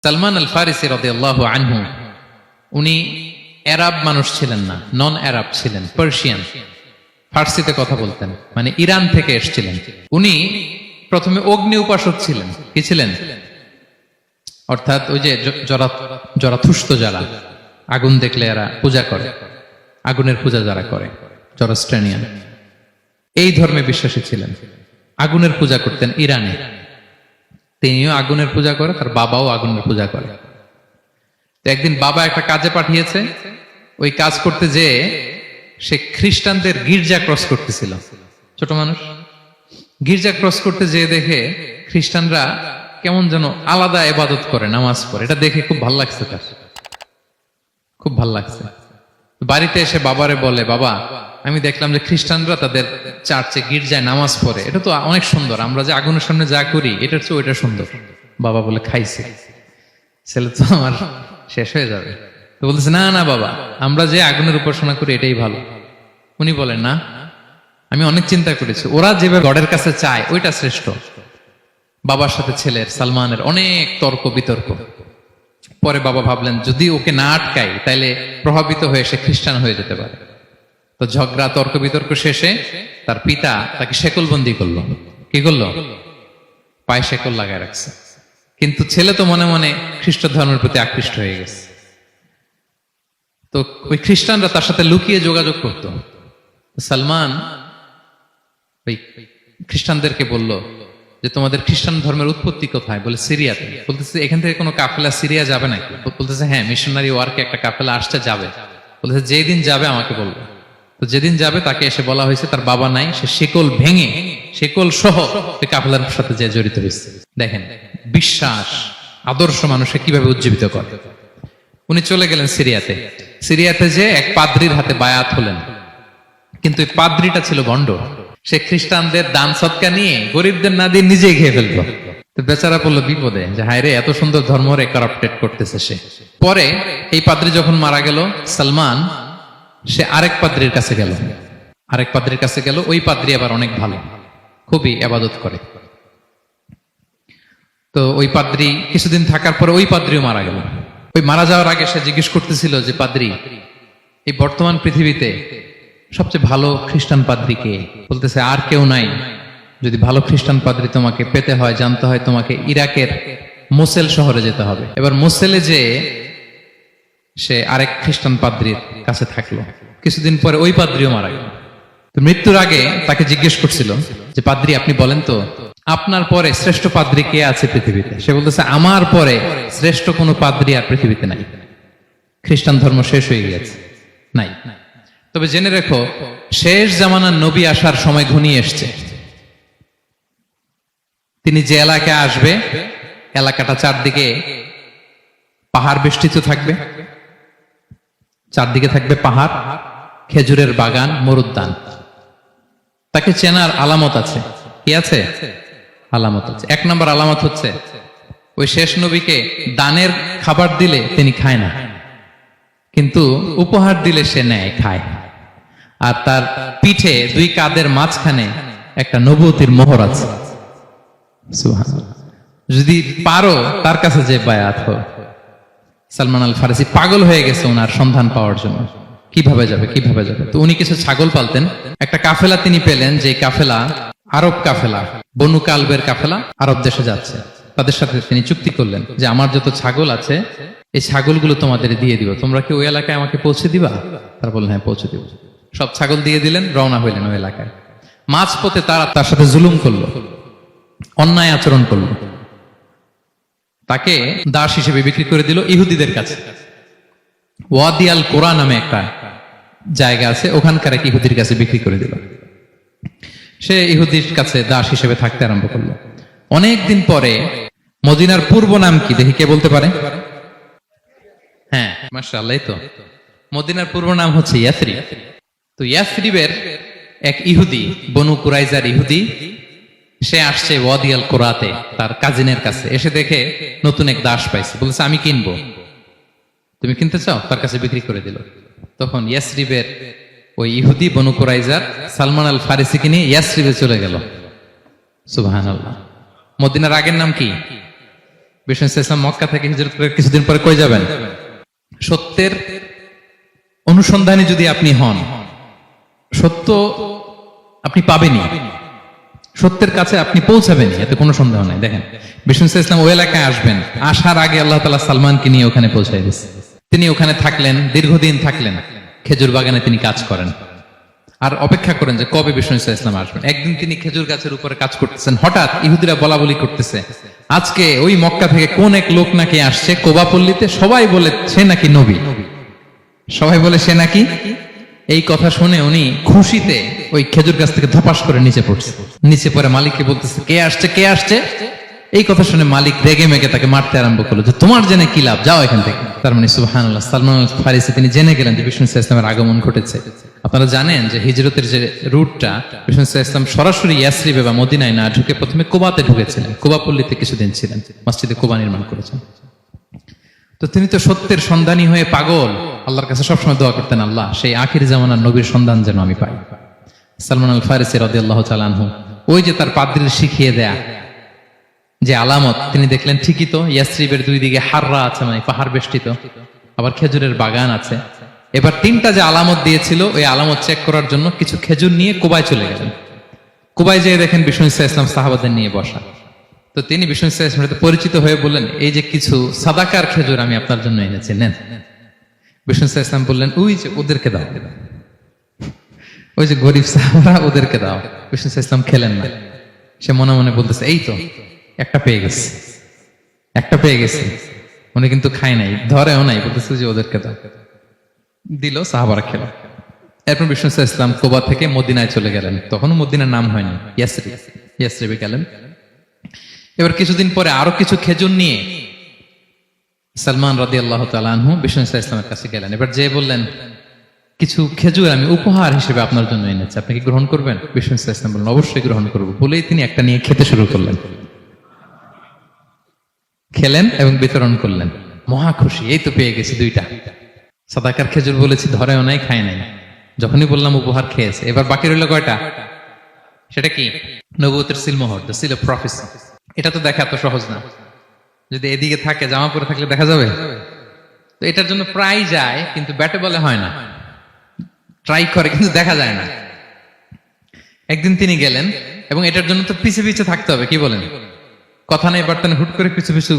সালমান আল ফারিসি রাদিয়াল্লাহু আনহু উনি আরব মানুষ ছিলেন না, নন আরব ছিলেন, পার্সিয়ান, ফার্সিতে কথা বলতেন, মানে ইরান থেকে এসেছিলেন। উনি প্রথমে অগ্নি উপাসক ছিলেন। কি ছিলেন? অর্থাৎ ওই যে জরাথুষ্ট যারা আগুন দেখলে এরা পূজা করে, আগুনের পূজা যারা করে, জরাস্ট্রেনিয়ান, এই ধর্মে বিশ্বাসী ছিলেন। আগুনের পূজা করতেন ইরানে। তিনিও আগুনের পূজা করে, তার বাবাও আগুনের পূজা করে। তো একদিন বাবা একটা কাজে পাঠিয়েছে, ওই কাজ করতে যেয়ে সে খ্রিস্টানদের গির্জা ক্রস করতেছিল। ছোট মানুষ গির্জা ক্রস করতে যেয়ে দেখে খ্রিস্টানরা কেমন যেন আলাদা ইবাদত করে, নামাজ পড়ে। এটা দেখে খুব ভাল লাগছে, তার খুব ভাল লাগছে। বাড়িতে এসে বাবারে বলে, বাবা আমি দেখলাম যে খ্রিস্টানরা তাদের চার্চে গির্জায় নামাজ পড়ে, এটা তো অনেক সুন্দর, আমরা যে আগুনের সামনে যা করি এটার চেয়ে ওইটা সুন্দর। বাবা বলে, খাইছে, ছেলে তো আমার শেষ হয়ে যাবে। তো বলতেছে, না না বাবা, আমরা যে আগুনের উপাসনা করি এটাই ভালো। উনি বলেন, না, আমি অনেক চিন্তা করেছি, ওরা যেভাবে গডের কাছে চায় ওইটা শ্রেষ্ঠ। বাবার সাথে ছেলের, সালমানের অনেক তর্ক বিতর্ক। পরে বাবা ভাবলেন, যদি ওকে না আটকাই তাইলে প্রভাবিত হয়ে সে খ্রিস্টান হয়ে যেতে পারে। তো ঝগড়া তর্ক বিতর্ক শেষে তার পিতা তাকে শেকলবন্দি করলো। কি করলো? পায়ে শেকল লাগায় রাখছে। কিন্তু ছেলে তো মনে মনে খ্রিস্ট ধর্মের প্রতি আকৃষ্ট হয়ে গেছে। তো ওই খ্রিস্টানরা তার সাথে লুকিয়ে যোগাযোগ করত। সালমান ওই খ্রিস্টানদেরকে বলল যে, তোমাদের খ্রিস্টান ধর্মের উৎপত্তি কোথায়? বলে, সিরিয়াতে। বলতেছে, এখান থেকে কোনো কাফেলা সিরিয়া যাবে নাকি? বলতেছে, হ্যাঁ, মিশনারি ওয়ার্কে একটা কাফেলা আসছে, যাবে। বলতেছে, যেদিন যাবে আমাকে বলবে। তো যেদিন যাবে তাকে এসে বলা হয়েছে তার বাবা নাই, সে শিকল ভেঙে, শিকল সহ ওই কাফেলার সাথে যে জড়িত হয়েছে। দেখেন বিশ্বাস, আদর্শ মানুষকে কিভাবে উজ্জীবিত করে। উনি চলে গেলেন সিরিয়াতে। সিরিয়াতে যে এক পাদ্রির হাতে বায়াত হলেন, কিন্তু এই পাদ্রিটা ছিল ভণ্ড। সে খ্রিস্টানদের দান সৎকা নিয়ে গরিবদের না দিয়ে নিজেই খেয়ে ফেলতো। তো বেচারা পড়লো বিপদে, যে হায় রে, এত সুন্দর ধর্ম রে কারাপ্টেড করতেছে সে। পরে এই পাদ্রি যখন মারা গেল, সালমান সে আরেক পাদ্রির কাছে গেল। আরেক পাদ্রির কাছে গেল। ওই পাদ্রি আবার অনেক ভালো, খুবই ইবাদত করে। তো ওই পাদ্রি কিছুদিন থাকার পরে ওই পাদ্রিও মারা গেল। ওই মারা যাওয়ার আগে সে জিজ্ঞেস করতেছিল যে, পাদ্রি, এই বর্তমান পৃথিবীতে সবচেয়ে ভালো খ্রিস্টান পাদ্রি কে? বলতেছে, আর কেউ নাই। যদি ভালো খ্রিস্টান পাদ্রি তোমাকে পেতে হয়, জানতে হয়, তোমাকে ইরাকের মোসেল শহরে যেতে হবে। এবার মোসেলে যে সে আরেক খ্রিস্টান পাদ্রির কাছে থাকলো। কিছুদিন পরে ওই পাদ্রিও মারা গেল। তো মৃত্যুর আগে তাকে জিজ্ঞেস করছিল যে, পাদ্রি আপনি বলেন তো, আপনার পরে শ্রেষ্ঠ পাদ্রি কে আছে পৃথিবীতে? সে বলতেছে, আমার পরে শ্রেষ্ঠ কোনো পাদ্রি আর পৃথিবীতে নাই। খ্রিস্টান ধর্ম শেষ হয়ে গেছে, নাই। তবে জেনে রেখো, শেষ জামানার নবী আসার সময় ঘনিয়ে এসছে। তিনি যে এলাকায় আসবে, এলাকাটা চারদিকে পাহাড় বেষ্টিত থাকবে, চারদিকে থাকবে পাহাড়, খেজুরের বাগান, মরুদ্যান। তাকে চেনার আলামত আছে। কি আছে? আলামত আছে। এক নম্বর আলামত হচ্ছে, ওই শেষ নবীকে দানের খাবার দিলে তিনি খায় না, কিন্তু উপহার দিলে সে নেয়, খায়। আর তার পিঠে দুই কাঁধের মাঝখানে একটা নবুয়তির মোহর আছে। সুবহানাল্লাহ। যদি পারো তার কাছে যে বায়াত হো। সালমান আল ফারিসি পাগল হয়ে গেছে ওনার সন্ধান পাওয়ার জন্য। কিভাবে যাবে, কিভাবে যাবে? তো উনি কিছু ছাগল পালতেন। একটা কাফেলা তিনি পেলেন, যে কাফেলা আরব কাফেলা, বনু কালবের কাফেলা, আরব দেশে যাচ্ছে। তাদের সাথে তিনি চুক্তি করলেন যে, আমার যত ছাগল আছে এই ছাগলগুলো তোমাদের দিয়ে দিব, তোমরা কি ওই এলাকায় আমাকে পৌঁছে দিবা? তারা বললেন, হ্যাঁ, পৌঁছে দিব। সব ছাগল দিয়ে দিলেন, রওনা হইলেন ওই এলাকায়। মাঝপথে তারা তার সাথে জুলুম করলো, অন্যায় আচরণ করলো। তাকে দাস হিসেবে বিক্রি করে দিল ইহুদিদের কাছে। ওয়াদি আল কোরা নামে একটা জায়গা আছে, ওখানকার এক ইহুদির কাছে বিক্রি করে দিল। সে ইহুদির কাছে দাস হিসেবে থাকতে আরম্ভ করলো। অনেকদিন পরে, মদিনার পূর্ব নাম কি দেখি কে বলতে পারে? হ্যাঁ, মাশাআল্লাহ। তো মদিনার পূর্ব নাম হচ্ছে ইয়াসরিব। তো ইয়াসরিবের এক ইহুদি, বনু কুরাইজার ইহুদি, সে আসছে ওয়াদি আল কোরাতে তার কাজিনের কাছে। এসে দেখে নতুন এক দাস পাইছে, বলছে, আমি কিনবো, তুমি কিনতে চাও? তার কাছে বিক্রি করে দিল। তখন ইয়াসরিবের ওই ইহুদি, বনু কুরাইজার, সালমান আল ফারিসিকে নিয়ে ইয়াসরিবে চলে গেল। সুবহানাল্লাহ। মদিনার আগের নাম কি? বিষ্ণু ইসলাম মক্কা থেকে হিজরত করে কিছুদিন পরে কই যাবেন? সত্যের অনুসন্ধানী যদি আপনি হন, সত্য আপনি পাবেনই, সত্যের কাছে আপনি পৌঁছাবেনই, এতে কোনো সন্দেহ নাই। দেখেন বিষ্ণু ইসলাম ওই এলাকায় আসবেন, আসার আগে আল্লাহ তাআলা সালমানকে নিয়ে ওখানে পৌঁছায় দিয়েছে। তিনি ওখানে থাকলেন, দীর্ঘদিন থাকলেন, খেজুর বাগানে তিনি কাজ করেন আর অপেক্ষা করেন যে কবে বিষ্ণু ইসলাম আসবেন। একদিন তিনি খেজুর গাছের উপরে কাজ করতেছেন, হঠাৎ ইহুদিরা বলা বলি করতেছে, আজকে ওই মক্কা থেকে কোন এক লোক নাকি আসছে কোবা পল্লীতে, সবাই বলে সে নাকি নবী, সবাই বলে সে নাকি। এই কথা শুনে উনি খুশিতে ওই খেজুর গাছ থেকে ধপাস করে নিচে পড়ছে। নিচে পড়ে মালিককে বলতেছে, কে আসছে কে আসছে। এই কথা শুনে মালিক রেগে মেগে তাকে মারতে আরম্ভ করলো, যে তোমার জেনে কি লাভ, যাও এখান থেকে। তার মানে সুবহানাল্লাহ, সালমান আল ফারিসি তিনি জেনে গেলেন যে বিষ্ণু ইসলামের আগমন ঘটেছে। আপনারা জানেন যে হিজরতের যে রুটটা, বিষ্ণু ইসলাম সরাসরি ইয়াসরিবে বা মদিনায় না ঢুকে প্রথমে কুবাতে ঢুকেছিলেন, কুবা পল্লীতে কিছুদিন ছিলেন, মসজিদে কুবা নির্মাণ করেছেন। তো তিনি তো সত্যের সন্ধানী হয়ে পাগল, আল্লাহর কাছে সবসময় দোয়া করতেন, আল্লাহ সেই আখির জামানার নবীর সন্ধান যেন আমি পাই। সালমান আল ফারিসি রাদিয়াল্লাহু তাআলা আনহু, ওই যে তার পাদ্রীর শিখিয়ে দেয়া যে আলামত, তিনি দেখলেন ঠিকই তো ইয়াসরিবের দুই দিকে হাররা আছে, মানে পাহাড় বেষ্টিত, আবার খেজুরের বাগান আছে। এবার তিনটা যে আলামত দিয়েছিল, ওই আলামত চেক করার জন্য কিছু খেজুর নিয়ে কুবায় চলে গেলেন। কুবায় যেয়ে দেখেন বিষ্ণু ইসলাম সাহাবাদের নিয়ে বসা। তো তিনি বিষ্ণু ইসলামের সাথে পরিচিত হয়ে বললেন, এই যে কিছু সাদাকার খেজুর আমি আপনার জন্য এনেছি, নেন। বিষ্ণু ইসলাম বললেন, ওই যে ওদেরকে দাও, ওই যে গরিব সাহাবারা, ওদেরকে দাও। বিষ্ণু ইসলাম খেলেন না, সে মনে মনে বলতেছে, এই তো একটা পেয়ে গেছে, একটা পেয়ে গেছে। উনি কিন্তু খায় নাই, ধরেও নাই, বলতেছে যে ওদেরকে দাও। দিল, সাহাবারা খেল। এরপর বিষ্ণু ইসলাম কুবা থেকে মদিনায় চলে গেলেন, তখনও মদিনার নাম হয়নি, ইয়াসরিবে গেলেন। এবার কিছুদিন পরে আরো কিছু খেজুর নিয়ে সালমান রাদিয়াল্লাহু তাআলা আনহু বিষ্ণু ইসলামের কাছে গেলেন। এবার যে বললেন, কিছু খেজুর আমি উপহার হিসেবে আপনার জন্য এনেছি, আপনি কি গ্রহণ করবেন? বিষ্ণু ইসলাম বললেন, অবশ্যই গ্রহণ করবো। বলেই তিনি একটা নিয়ে খেতে শুরু করলেন, খেলেন এবং বিতরণ করলেন। মহা খুশি, এই তো পেয়ে গেছি দুইটা সাদাকার খেজুর, বলেছি ধরেও নাই, খায় নাই। যখনই বললাম উপহার, খেয়েছে। এবার বাকি রইল কয়টা? সেটা কি? নবুয়তের সিলমোহর, দ্য সিল অফ প্রফেসি। এটা তো দেখা এত সহজ না, যদি এদিকে থাকে, জামা পরে থাকলে দেখা যাবে। তো এটার জন্য প্রায় যায়, কিন্তু ব্যাটে বলে হয় না, ট্রাই করে কিন্তু দেখা যায় না। একদিন তিনি গেলেন, এবং এটার জন্য তো পিছে পিছে থাকতে হবে, কি বলেন? কথা নেই বার্তা নেই, হুট করে পিছু পিছু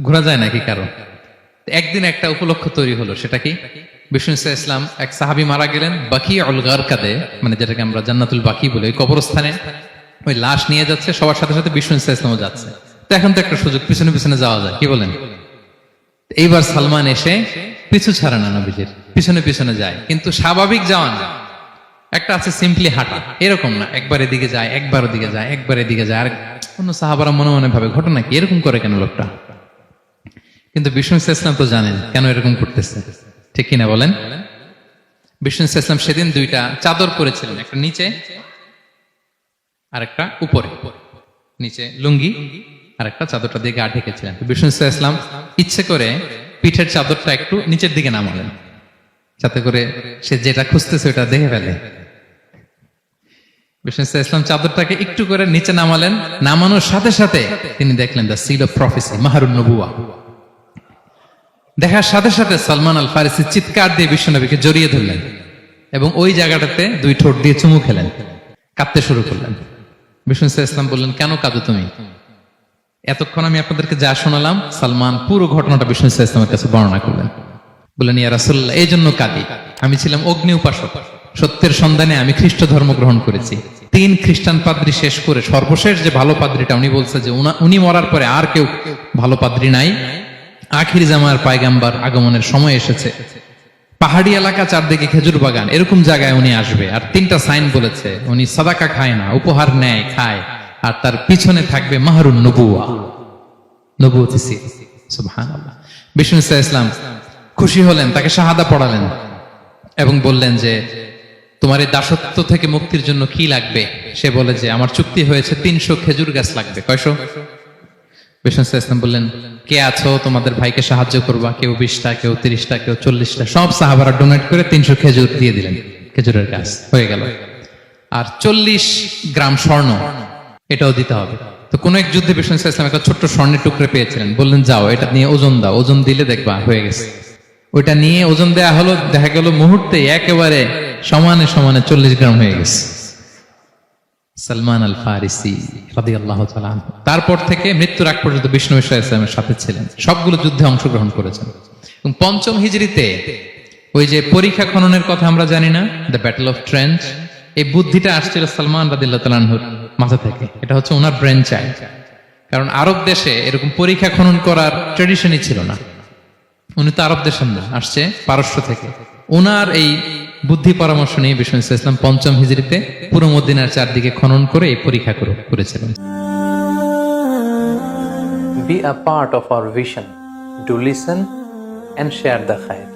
ঘোরা যায় নাকি কারো? একদিন একটা উপলক্ষ তৈরি হলো, সেটা কি? বিষ্ণু ইসলাম, এক সাহাবী মারা গেলেন বাকিউল গারকাদে, মানে যেটাকে আমরা জান্নাতুল বাকি বলি, ওই কবরস্থানে ওই লাশ নিয়ে যাচ্ছে, সবার সাথে সাথে বিষ্ণু ইসলামও যাচ্ছে। তো এখন তো একটা সুযোগ, পিছনে পিছনে যাওয়া যায়, কি বলেন? এইবার সালমান এসে পিছু ছাড়ে না, নবীজির পিছনে পিছনে যায়, কিন্তু স্বাভাবিক যাওয়া না। একটা আছে সিম্পলি হাঁটা, এরকম না, একবার এদিকে যায়, একবার ওদিকে যায়, একবার এদিকে যায়। আর অন্য সাহাবারা মনে মনে ভাবে, ঘটনা কি, এরকম করে কেন লোকটা? কিন্তু বিষ্ণু ইসলাম তো জানেন কেন এরকম করতেছে, ঠিক কিনা বলেন? বিষ্ণু ইসলাম সেদিন দুইটা চাদর পরেছিলেন, একটা নিচে আর একটা উপরে, নিচে লুঙ্গি আর একটা চাদরটা দিয়ে গা ঢেকেছিলেন। বিষ্ণু ইসলাম ইচ্ছে করে পিঠের চাদরটা একটু নিচের দিকে নামালেন, যাতে করে সে যেটা খুঁজতেছে ওটা দেখে ফেলে। বিষ্ণু ইসলাম চাদরটাকে একটু করে নিচে নামালেন, নামানোর সাথে সাথে তিনি দেখলেন দ্য সিল অফ প্রফেসি, মাহরুন নবুয়া। দেখার সাথে সাথে সালমান আল ফারিসি চিৎকার দিয়ে বিশ্বনবীকে জড়িয়ে ধরলেন এবং ওই জায়গাটাতে দুই ঠোঁট দিয়ে চুমু খেলেন, কাঁদতে শুরু করলেন। বিষ্ণু ইসলাম বললেন, কেন কাঁদো তুমি? এতক্ষণ আমি আপনাদেরকে যা শোনালাম, সালমান পুরো ঘটনাটা বিষ্ণু ইসলামের কাছে বর্ণনা করলেন। বললেন, ইয়া রাসূলুল্লাহ, এই জন্য কাঁদি, আমি ছিলাম অগ্নি উপাসক, সত্যের সন্ধানে আমি খ্রিস্ট ধর্ম গ্রহণ করেছি। 3 খ্রিস্টান পাদ্রী শেষ করে সর্বশেষ যে ভালো পাদ্রীটা, উনি বলছে যে উনি মরার পরে আর কেউ ভালো পাদ্রী নাই, আখির জামার পায়গাম্বার আগমনের সময় এসেছে। পাহাড়ি এলাকা, চারদিকে খেজুর বাগান, এরকম জায়গায় উনি আসবে। আর 3টা সাইন বলেছে, উনি সাদাকা খায় না, উপহার নেয়, খায়, আর তার পিছনে থাকবে মাহরুন নবুয়া, নবুয়তি সিল। সুবহানাল্লাহ। বিষ্ণু ইসলাম খুশি হলেন, তাকে শাহাদা পড়ালেন এবং বললেন যে, তোমার এই দাসত্ব থেকে মুক্তির জন্য কি লাগবে? সে বলে যে, আমার চুক্তি হয়েছে 300 খেজুর গাছ লাগবে। কয়শো? বিষ্ণু ইসলাম বললেন, কে আছো তোমাদের ভাইকে সাহায্য করবা? কেউ 20টা, কেউ 30টা, কেউ 40টা। সব সাহাবারা ডোনেট করে 300 খেজুর দিয়ে দিলেন, খেজুরের গাছ হয়ে গেল। আর 40 গ্রাম স্বর্ণ, এটাও দিতে হবে। তো কোন এক যুদ্ধে বিষ্ণু ইসলাম একটা ছোট্ট স্বর্ণের টুকরে পেয়েছিলেন, বললেন যাও এটা নিয়ে ওজন দাও, ওজন দিলে দেখবা হয়ে গেছে। ওইটা নিয়ে ওজন দেয়া হলো, দেখা গেল মুহূর্তে একেবারে সমানে সমানে 40 গ্রাম হয়ে গেছে। সালমান আল ফারিসি রাদিয়াল্লাহু তাআলা আনহু তারপর থেকে মৃত্যুর আগ পর্যন্ত বিষ্ণু ইসলামের সাথে ছিলেন, সবগুলো যুদ্ধে অংশগ্রহণ করেছেন। এবং 5ম হিজরিতে ওই যে পরীক্ষা খননের কথা আমরা জানি না, দ্য ব্যাটল অফ ট্রেন্চ, এই বুদ্ধিটা আসছিল সালমান রাদিয়াল্লাহু তাআলা আনহুর মাথা থেকে। এটা হচ্ছে ওনার ব্রেন চাইল্ড। কারণ আরব দেশে এরকম পরীক্ষা খনন করার ট্রেডিশনই ছিল না। উনি তো আরব দেশের না, আসছে পারস্য থেকে। ওনার এই বুদ্ধি পরামর্শ নিয়ে বিষ্ণু ইসলাম 5ম হিজরিতে পুরো মদিনার চারদিকে খনন করে এই পরীক্ষা করেছিলেন। Be a part of our vision. Do listen and share the khair.